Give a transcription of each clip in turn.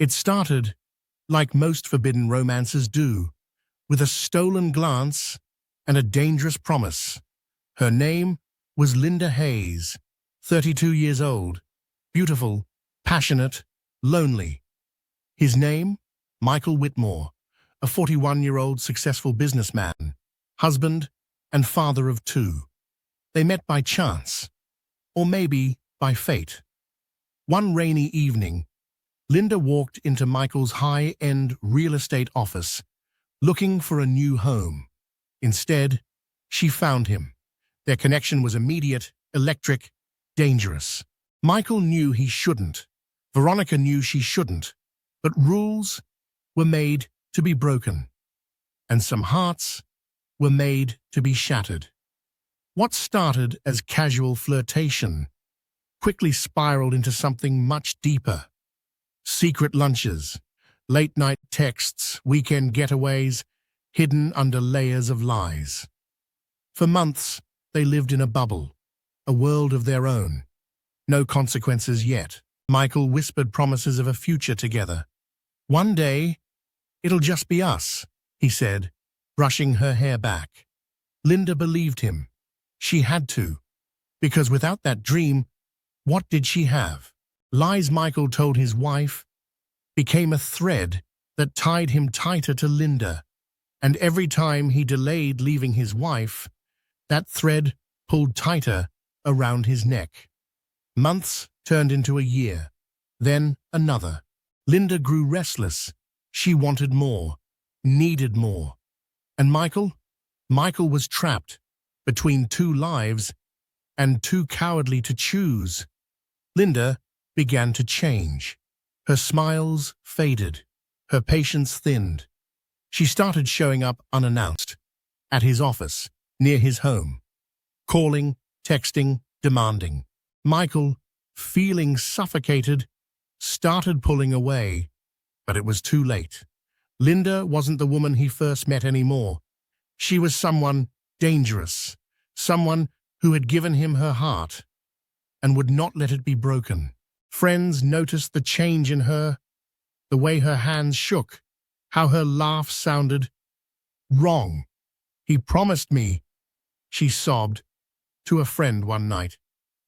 It started, like most forbidden romances do, with a stolen glance and a dangerous promise. Her name was Linda Hayes, 32 years old, beautiful, passionate, lonely. His name? Michael Whitmore, a 41-year-old successful businessman, husband and father of two. They met by chance, or maybe by fate. One rainy evening, Linda walked into Michael's high-end real estate office, looking for a new home. Instead, she found him. Their connection was immediate, electric, dangerous. Michael knew he shouldn't. Veronica knew she shouldn't. But rules were made to be broken, and some hearts were made to be shattered. What started as casual flirtation quickly spiraled into something much deeper. Secret lunches, late-night texts, weekend getaways, hidden under layers of lies. For months, they lived in a bubble, a world of their own. No consequences yet. Michael whispered promises of a future together. "One day, it'll just be us," he said, brushing her hair back. Linda believed him. She had to, because without that dream, what did she have? Lies Michael told his wife became a thread that tied him tighter to Linda, and every time he delayed leaving his wife, that thread pulled tighter around his neck. Months turned into a year, then another. Linda grew restless. She wanted more, needed more. And Michael was trapped between two lives and too cowardly to choose. Linda began to change. Her smiles faded. Her patience thinned. She started showing up unannounced, at his office, near his home, calling, texting, demanding. Michael, feeling suffocated, started pulling away, but it was too late. Linda wasn't the woman he first met anymore. She was someone dangerous, someone who had given him her heart and would not let it be broken. Friends noticed the change in her, the way her hands shook, how her laugh sounded wrong. "He promised me," she sobbed to a friend one night.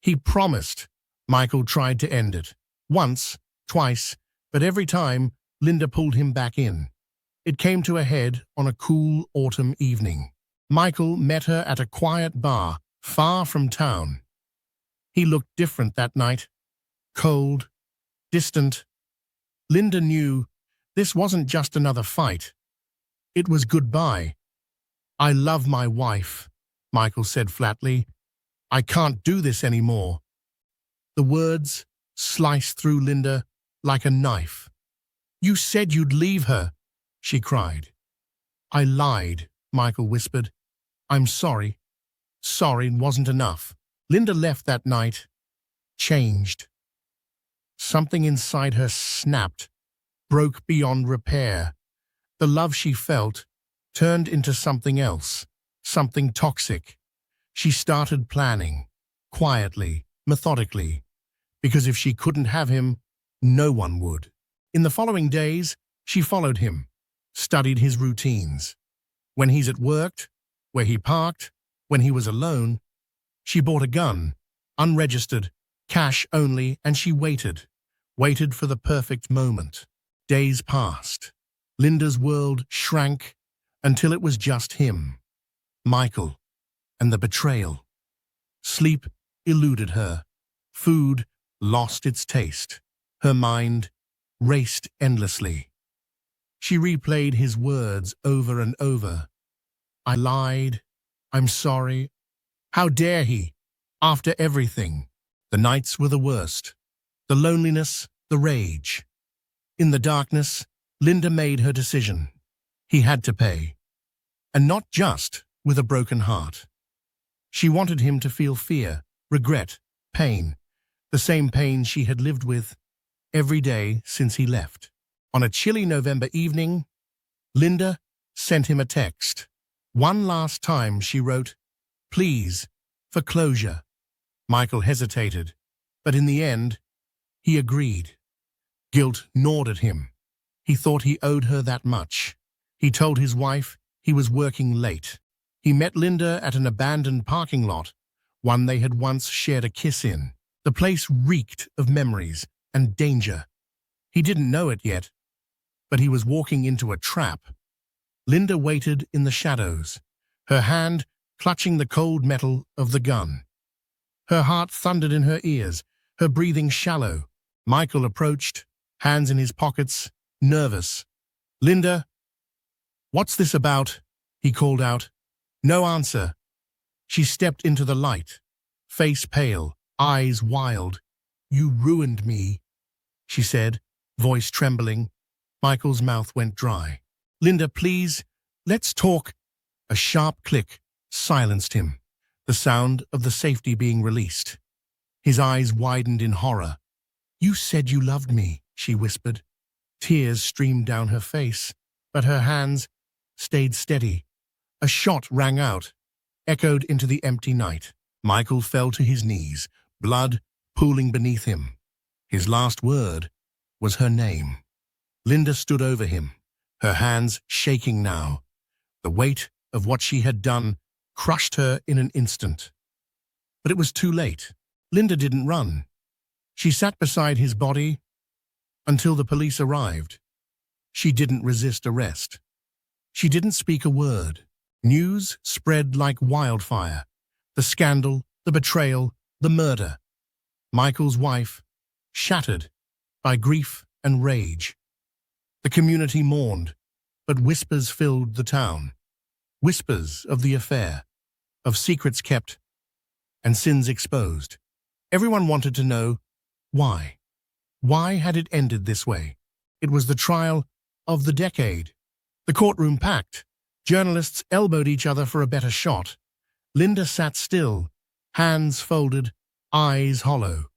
"He promised." Michael tried to end it. Once, twice, but every time, Linda pulled him back in. It came to a head on a cool autumn evening. Michael met her at a quiet bar, far from town. He looked different that night. Cold, distant. Linda knew this wasn't just another fight. It was goodbye. "I love my wife," Michael said flatly. "I can't do this anymore." The words sliced through Linda like a knife. "You said you'd leave her," she cried. "I lied," Michael whispered. "I'm sorry. Sorry wasn't enough." Linda left that night, changed. Something inside her snapped, broke beyond repair. The love she felt turned into something else, something toxic. She started planning, quietly, methodically, because if she couldn't have him, no one would. In the following days, she followed him, studied his routines. When he's at work, where he parked, when he was alone, she bought a gun, unregistered, cash only, and she waited for the perfect moment. Days passed. Linda's world shrank until it was just him, Michael, and the betrayal. Sleep eluded her. Food lost its taste. Her mind raced endlessly. She replayed his words over and over. "I lied. I'm sorry. How dare he? After everything." The nights were the worst. The loneliness, the rage. In the darkness, Linda made her decision. He had to pay. And not just with a broken heart. She wanted him to feel fear, regret, pain, the same pain she had lived with every day since he left. On a chilly November evening, Linda sent him a text. One last time, she wrote, "Please, for closure." Michael hesitated, but in the end, he agreed. Guilt gnawed at him. He thought he owed her that much. He told his wife he was working late. He met Linda at an abandoned parking lot, one they had once shared a kiss in. The place reeked of memories and danger. He didn't know it yet, but he was walking into a trap. Linda waited in the shadows, her hand clutching the cold metal of the gun. Her heart thundered in her ears, her breathing shallow. Michael approached, hands in his pockets, nervous. "Linda, what's this about?" he called out. No answer. She stepped into the light, face pale, eyes wild. "You ruined me," she said, voice trembling. Michael's mouth went dry. "Linda, please, let's talk." A sharp click silenced him, the sound of the safety being released. His eyes widened in horror. "You said you loved me," she whispered. Tears streamed down her face, but her hands stayed steady. A shot rang out, echoed into the empty night. Michael fell to his knees, blood pooling beneath him. His last word was her name. Linda stood over him, her hands shaking now. The weight of what she had done crushed her in an instant. But it was too late. Linda didn't run. She sat beside his body until the police arrived. She didn't resist arrest. She didn't speak a word. News spread like wildfire. The scandal, the betrayal, the murder. Michael's wife, shattered by grief and rage. The community mourned, but whispers filled the town. Whispers of the affair, of secrets kept and sins exposed. Everyone wanted to know why. Why had it ended this way? It was the trial of the decade. The courtroom packed. Journalists elbowed each other for a better shot. Linda sat still, hands folded, eyes hollow.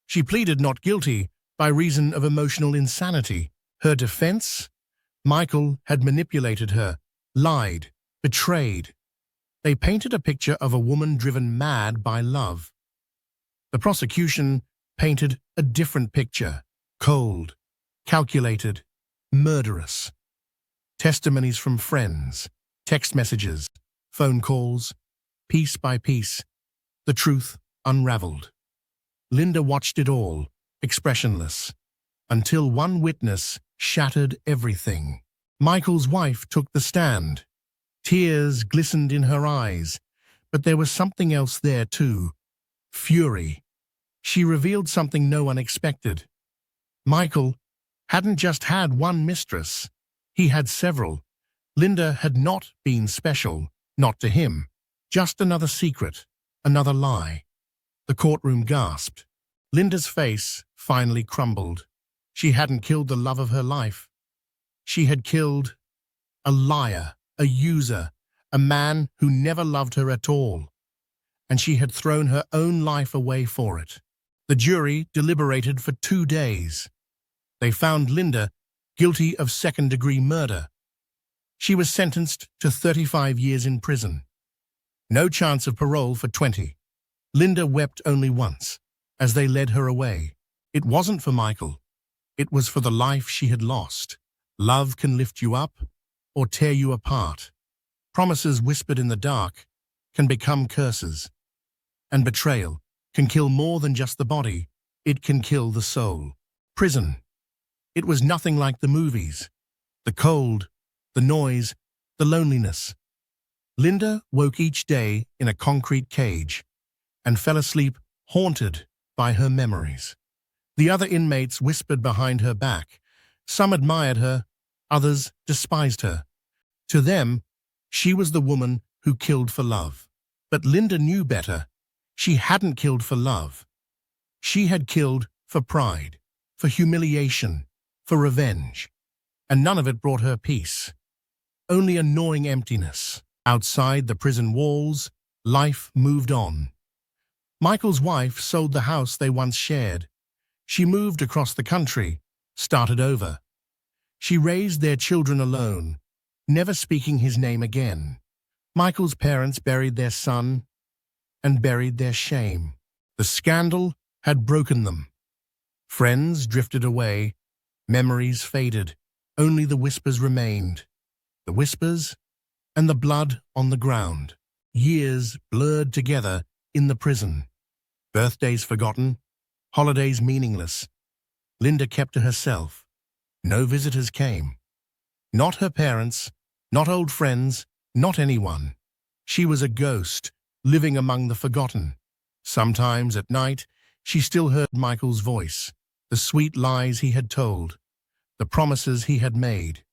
She pleaded not guilty by reason of emotional insanity. Her defense? Michael had manipulated her, lied, betrayed. They painted a picture of a woman driven mad by love. The prosecution painted a different picture, cold, calculated, murderous. Testimonies from friends, text messages, phone calls, piece by piece, the truth unraveled. Linda watched it all, expressionless, until one witness shattered everything. Michael's wife took the stand. Tears glistened in her eyes, but there was something else there too. Fury. She revealed something no one expected. Michael hadn't just had one mistress. He had several. Linda had not been special, not to him. Just another secret, another lie. The courtroom gasped. Linda's face finally crumbled. She hadn't killed the love of her life. She had killed a liar, a user, a man who never loved her at all. And she had thrown her own life away for it. The jury deliberated for 2 days. They found Linda guilty of second-degree murder. She was sentenced to 35 years in prison. No chance of parole for 20. Linda wept only once, as they led her away. It wasn't for Michael. It was for the life she had lost. Love can lift you up or tear you apart. Promises whispered in the dark can become curses. And betrayal can kill more than just the body. It can kill the soul. Prison. It was nothing like the movies. The cold, the noise, the loneliness. Linda woke each day in a concrete cage and fell asleep haunted by her memories. The other inmates whispered behind her back. Some admired her, others despised her. To them, she was the woman who killed for love. But Linda knew better. She hadn't killed for love. She had killed for pride, for humiliation, for revenge. And none of it brought her peace. Only a gnawing emptiness. Outside the prison walls, life moved on. Michael's wife sold the house they once shared. She moved across the country, started over. She raised their children alone, never speaking his name again. Michael's parents buried their son and buried their shame. The scandal had broken them. Friends drifted away, Memories faded. Only the whispers remained. The whispers and the blood on the ground. Years blurred together in the prison. Birthdays forgotten. Holidays meaningless. Linda kept to herself. No visitors came. Not her parents, not old friends, not anyone. She was a ghost, living among the forgotten. Sometimes at night, she still heard Michael's voice, the sweet lies he had told, the promises he had made,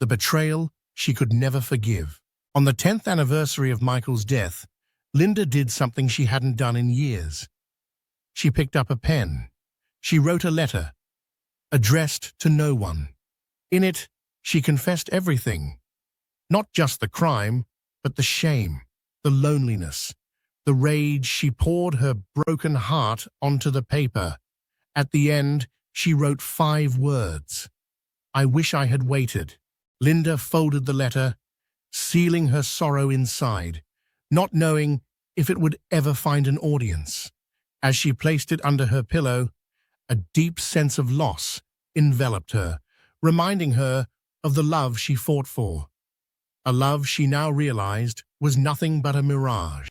the betrayal she could never forgive. On the 10th anniversary of Michael's death, Linda did something she hadn't done in years. She picked up a pen. She wrote a letter, addressed to no one. In it, she confessed everything. Not just the crime, but the shame, the loneliness, the rage. She poured her broken heart onto the paper. At the end, she wrote 5 words. "I wish I had waited." Linda folded the letter, sealing her sorrow inside, not knowing if it would ever find an audience. As she placed it under her pillow, a deep sense of loss enveloped her, reminding her of the love she fought for. A love she now realized was nothing but a mirage.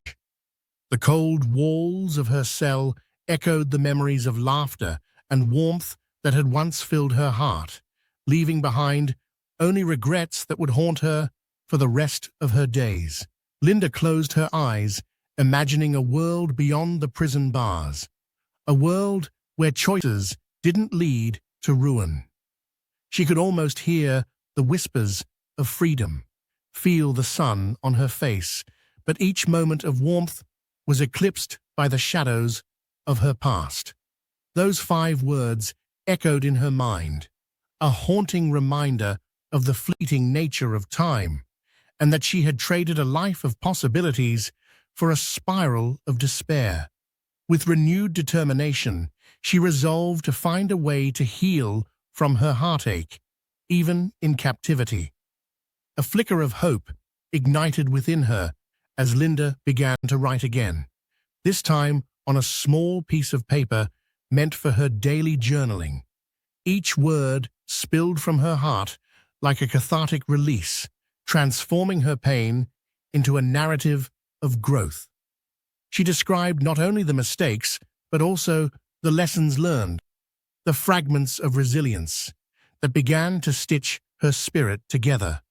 The cold walls of her cell echoed the memories of laughter and warmth that had once filled her heart, leaving behind only regrets that would haunt her for the rest of her days. Linda closed her eyes, imagining a world beyond the prison bars, a world where choices didn't lead to ruin. She could almost hear the whispers of freedom, feel the sun on her face, but each moment of warmth was eclipsed by the shadows of her past. Those 5 words echoed in her mind, a haunting reminder of the fleeting nature of time, and that she had traded a life of possibilities for a spiral of despair. With renewed determination, she resolved to find a way to heal from her heartache, even in captivity. A flicker of hope ignited within her as Linda began to write again, this time on a small piece of paper meant for her daily journaling. Each word spilled from her heart like a cathartic release, transforming her pain into a narrative of growth. She described not only the mistakes, but also the lessons learned, the fragments of resilience that began to stitch her spirit together.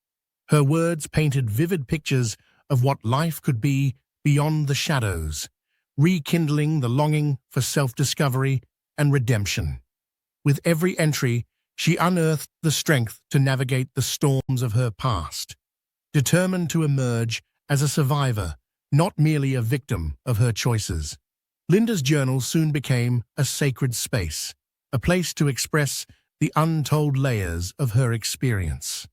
Her words painted vivid pictures of what life could be beyond the shadows, rekindling the longing for self-discovery and redemption. With every entry, she unearthed the strength to navigate the storms of her past, determined to emerge as a survivor, not merely a victim of her choices. Linda's journal soon became a sacred space, a place to express the untold layers of her experience.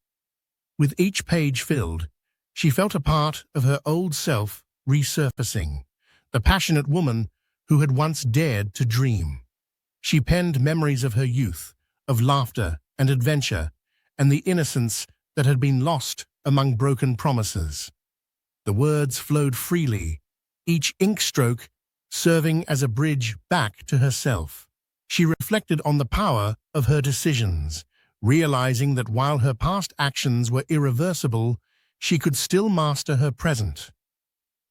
With each page filled, she felt a part of her old self resurfacing, the passionate woman who had once dared to dream. She penned memories of her youth, of laughter and adventure, and the innocence that had been lost among broken promises. The words flowed freely, each ink stroke serving as a bridge back to herself. She reflected on the power of her decisions, realizing that while her past actions were irreversible, she could still master her present.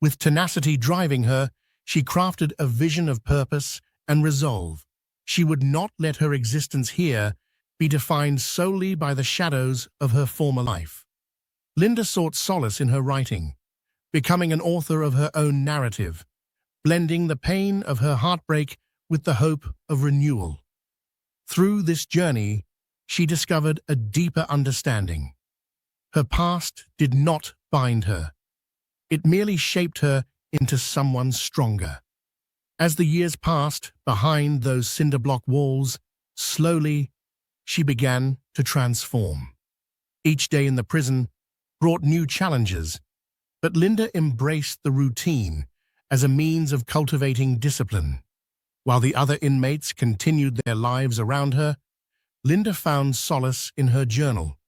With tenacity driving her, she crafted a vision of purpose and resolve. She would not let her existence here be defined solely by the shadows of her former life. Linda sought solace in her writing, becoming an author of her own narrative, blending the pain of her heartbreak with the hope of renewal. Through this journey, she discovered a deeper understanding. Her past did not bind her. It merely shaped her into someone stronger. As the years passed behind those cinder-block walls, slowly she began to transform. Each day in the prison brought new challenges, but Linda embraced the routine as a means of cultivating discipline. While the other inmates continued their lives around her, Linda found solace in her journal,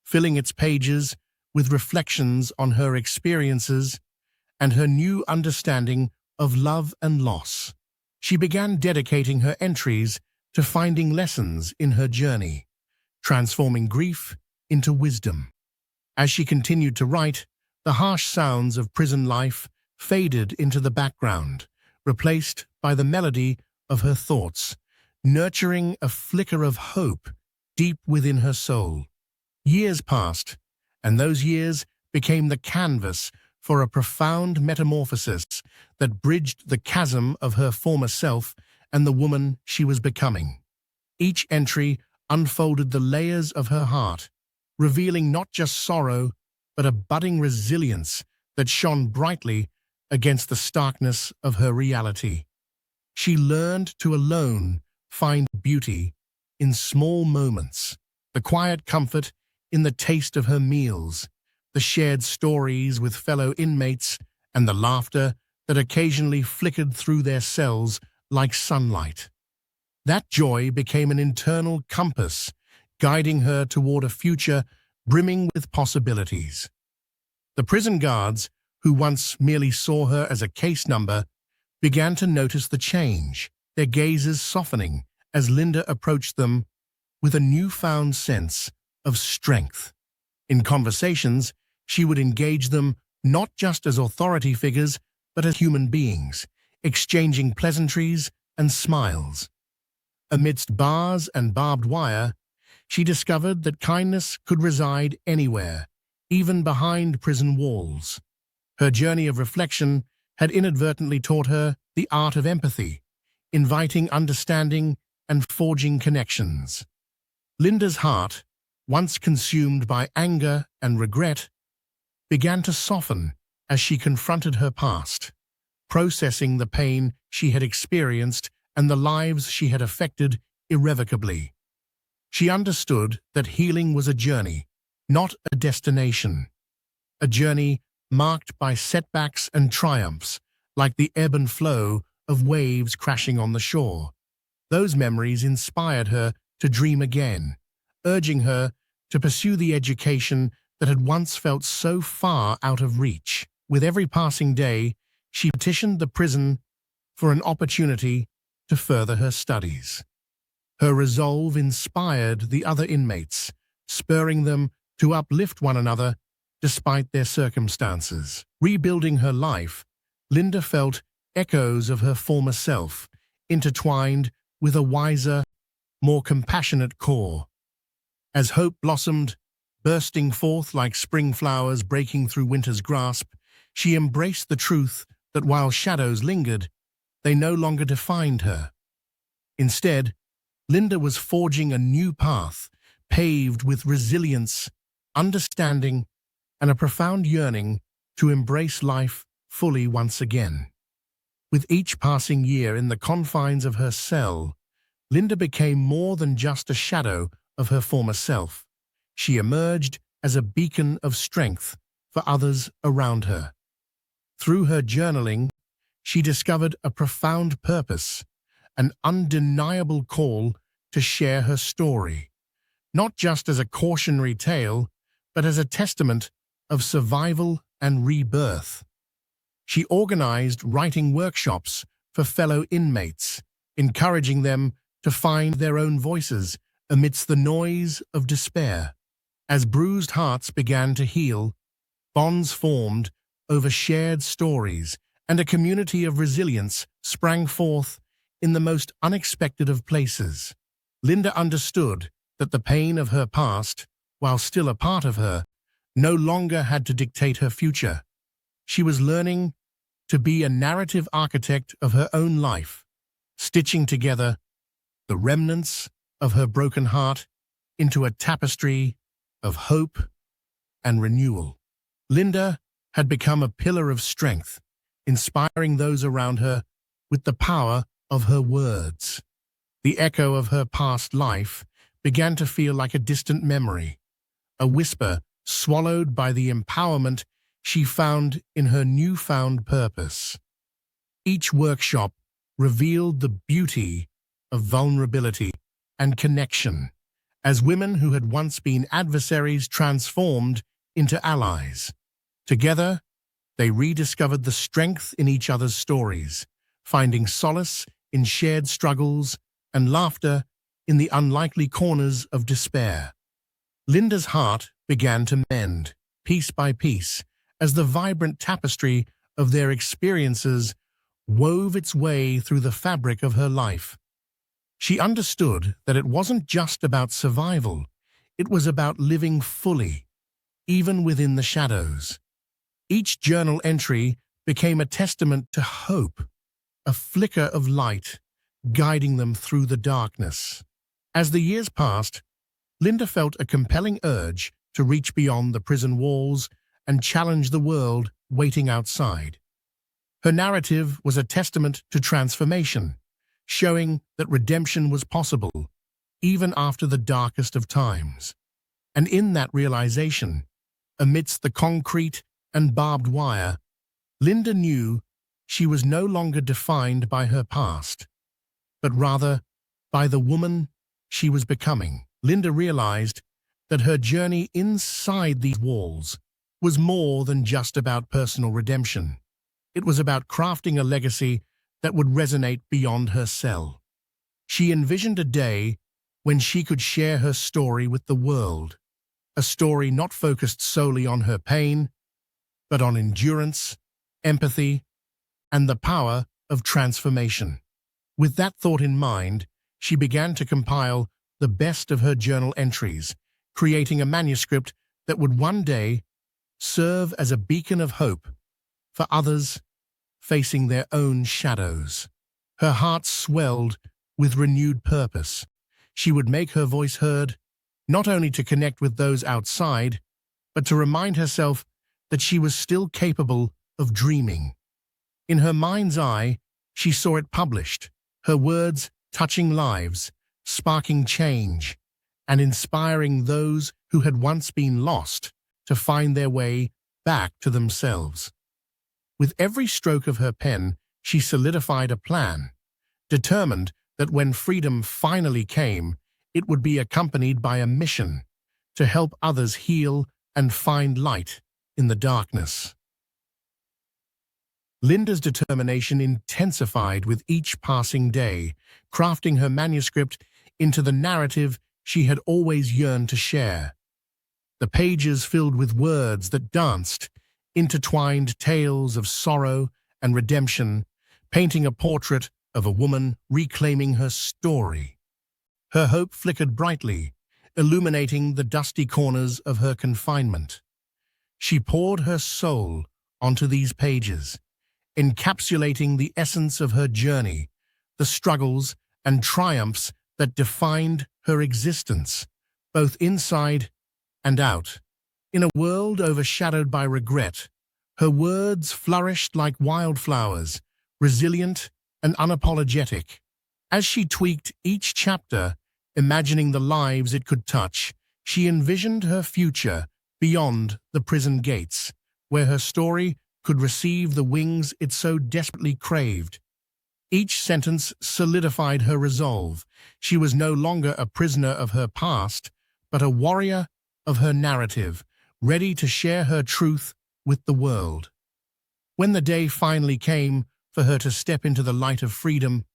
filling its pages with reflections on her experiences and her new understanding of love and loss. She began dedicating her entries to finding lessons in her journey, transforming grief into wisdom. As she continued to write, the harsh sounds of prison life faded into the background, replaced by the melody of her thoughts, nurturing a flicker of hope deep within her soul. Years passed, and those years became the canvas for a profound metamorphosis that bridged the chasm of her former self and the woman she was becoming. Each entry unfolded the layers of her heart, revealing not just sorrow, but a budding resilience that shone brightly against the starkness of her reality. She learned to alone find beauty in small moments, the quiet comfort in the taste of her meals, the shared stories with fellow inmates, and the laughter that occasionally flickered through their cells like sunlight. That joy became an internal compass, guiding her toward a future brimming with possibilities. The prison guards, who once merely saw her as a case number, began to notice the change, their gazes softening as Linda approached them with a newfound sense of strength. In conversations, she would engage them not just as authority figures, but as human beings, exchanging pleasantries and smiles. Amidst bars and barbed wire, she discovered that kindness could reside anywhere, even behind prison walls. Her journey of reflection had inadvertently taught her the art of empathy, inviting understanding and forging connections. Linda's heart, once consumed by anger and regret, began to soften as she confronted her past, processing the pain she had experienced and the lives she had affected irrevocably. She understood that healing was a journey, not a destination. A journey marked by setbacks and triumphs, like the ebb and flow of waves crashing on the shore. Those memories inspired her to dream again, urging her to pursue the education that had once felt so far out of reach. With every passing day, she petitioned the prison for an opportunity to further her studies. Her resolve inspired the other inmates, spurring them to uplift one another despite their circumstances. Rebuilding her life, Linda felt echoes of her former self, intertwined with a wiser, more compassionate core. As hope blossomed, bursting forth like spring flowers breaking through winter's grasp, she embraced the truth that while shadows lingered, they no longer defined her. Instead, Linda was forging a new path, paved with resilience, understanding, and a profound yearning to embrace life fully once again. With each passing year in the confines of her cell, Linda became more than just a shadow of her former self. She emerged as a beacon of strength for others around her. Through her journaling, she discovered a profound purpose, an undeniable call to share her story, not just as a cautionary tale, but as a testament of survival and rebirth. She organized writing workshops for fellow inmates, encouraging them to find their own voices amidst the noise of despair. As bruised hearts began to heal, bonds formed over shared stories, and a community of resilience sprang forth in the most unexpected of places. Linda understood that the pain of her past, while still a part of her, no longer had to dictate her future. She was learning to be a narrative architect of her own life, stitching together the remnants of her broken heart into a tapestry of hope and renewal. Linda had become a pillar of strength, inspiring those around her with the power of her words. The echo of her past life began to feel like a distant memory, a whisper swallowed by the empowerment she found in her newfound purpose. Each workshop revealed the beauty of vulnerability and connection, as women who had once been adversaries transformed into allies. Together, they rediscovered the strength in each other's stories, finding solace in shared struggles and laughter in the unlikely corners of despair. Linda's heart began to mend, piece by piece, as the vibrant tapestry of their experiences wove its way through the fabric of her life. She understood that it wasn't just about survival, it was about living fully, even within the shadows. Each journal entry became a testament to hope, a flicker of light guiding them through the darkness. As the years passed, Linda felt a compelling urge to reach beyond the prison walls and challenge the world waiting outside. Her narrative was a testament to transformation, showing that redemption was possible, even after the darkest of times. And in that realization, amidst the concrete and barbed wire, Linda knew she was no longer defined by her past, but rather by the woman she was becoming. Linda realized that her journey inside these walls was more than just about personal redemption. It was about crafting a legacy that would resonate beyond her cell. She envisioned a day when she could share her story with the world, a story not focused solely on her pain, but on endurance, empathy, and the power of transformation. With that thought in mind, she began to compile the best of her journal entries, creating a manuscript that would one day serve as a beacon of hope for others facing their own shadows. Her heart swelled with renewed purpose. She would make her voice heard, not only to connect with those outside, but to remind herself that she was still capable of dreaming. In her mind's eye, she saw it published, her words touching lives, sparking change, and inspiring those who had once been lost to find their way back to themselves. With every stroke of her pen, she solidified a plan, determined that when freedom finally came, it would be accompanied by a mission to help others heal and find light in the darkness. Linda's determination intensified with each passing day, crafting her manuscript into the narrative she had always yearned to share. The pages filled with words that danced, intertwined tales of sorrow and redemption, painting a portrait of a woman reclaiming her story. Her hope flickered brightly, illuminating the dusty corners of her confinement. She poured her soul onto these pages, encapsulating the essence of her journey, the struggles and triumphs that defined her existence, both inside and out. In a world overshadowed by regret, her words flourished like wildflowers, resilient and unapologetic. As she tweaked each chapter, imagining the lives it could touch, she envisioned her future beyond the prison gates, where her story could receive the wings it so desperately craved. Each sentence solidified her resolve. She was no longer a prisoner of her past, but a warrior of her narrative, ready to share her truth with the world. When the day finally came for her to step into the light of freedom,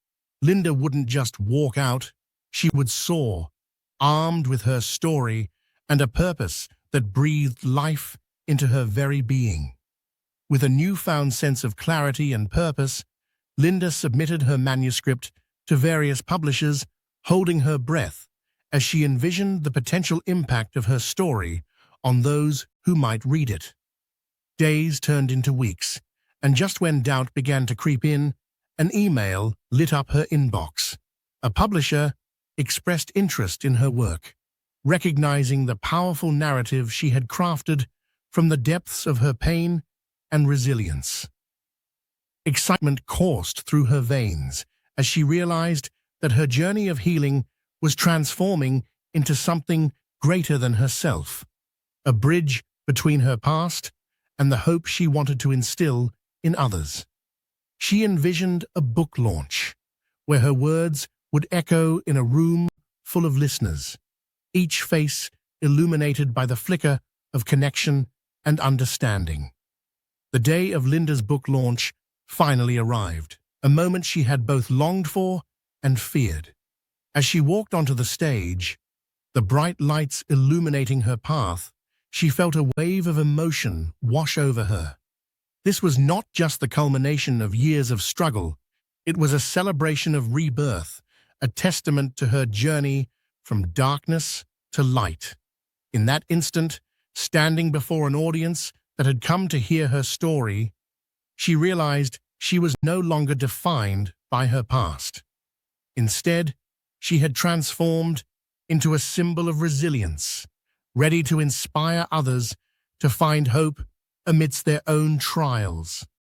Linda wouldn't just walk out, she would soar, armed with her story and a purpose that breathed life into her very being. With a newfound sense of clarity and purpose, Linda submitted her manuscript to various publishers, holding her breath as she envisioned the potential impact of her story on those who might read it. Days turned into weeks, and just when doubt began to creep in, an email lit up her inbox. A publisher expressed interest in her work, recognizing the powerful narrative she had crafted from the depths of her pain and resilience. Excitement coursed through her veins as she realized that her journey of healing was transforming into something greater than herself, a bridge between her past and the hope she wanted to instill in others. She envisioned a book launch, where her words would echo in a room full of listeners, each face illuminated by the flicker of connection and understanding. The day of Linda's book launch finally arrived, a moment she had both longed for and feared. As she walked onto the stage, the bright lights illuminating her path, she felt a wave of emotion wash over her. This was not just the culmination of years of struggle, it was a celebration of rebirth, a testament to her journey from darkness to light. In that instant, standing before an audience that had come to hear her story, she realized she was no longer defined by her past. Instead, she had transformed into a symbol of resilience, ready to inspire others to find hope amidst their own trials.